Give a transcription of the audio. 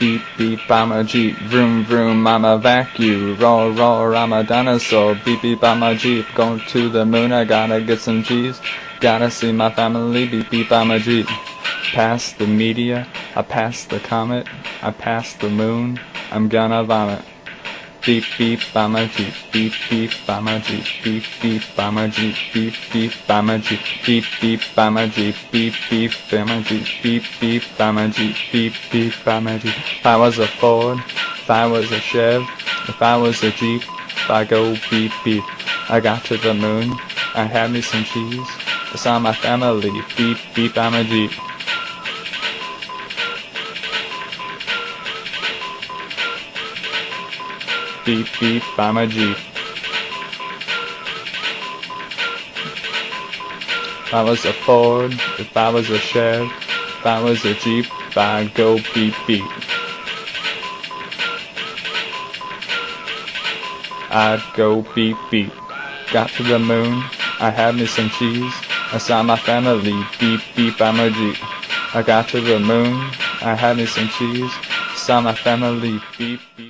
beep beep, I'm a Jeep. Vroom vroom, I'm a vacuum. Roar roar, I'm a dinosaur. Beep beep, I'm a Jeep. Going to the moon, I gotta get some cheese. Gotta see my family. Beep beep, I'm a Jeep. Past the media, I passed the comet. I passed the moon, I'm gonna vomit. Beep beep, I'm a Jeep. Beep beep, I'm a Jeep. Beep beep, I'm a Jeep. Beep beep, I'm a Jeep. Beep beep, I'm a Jeep. Beep beep, I'm a Jeep. Beep beep, I'm a Jeep. Beep beep, I'm a Jeep. If I was a Ford, if I was a Chev, if I was a Jeep, I go beep beep. I got to the moon, I had me some cheese. I saw my family. Beep beep, I'm a Jeep. Beep beep, I'm a Jeep. If I was a Ford, if I was a Chev, if I was a Jeep, I'd go beep beep. I'd go beep beep. Got to the moon, I had me some cheese. I saw my family. Beep beep, I'm a Jeep. I got to the moon, I had me some cheese. Saw my family. Beep beep.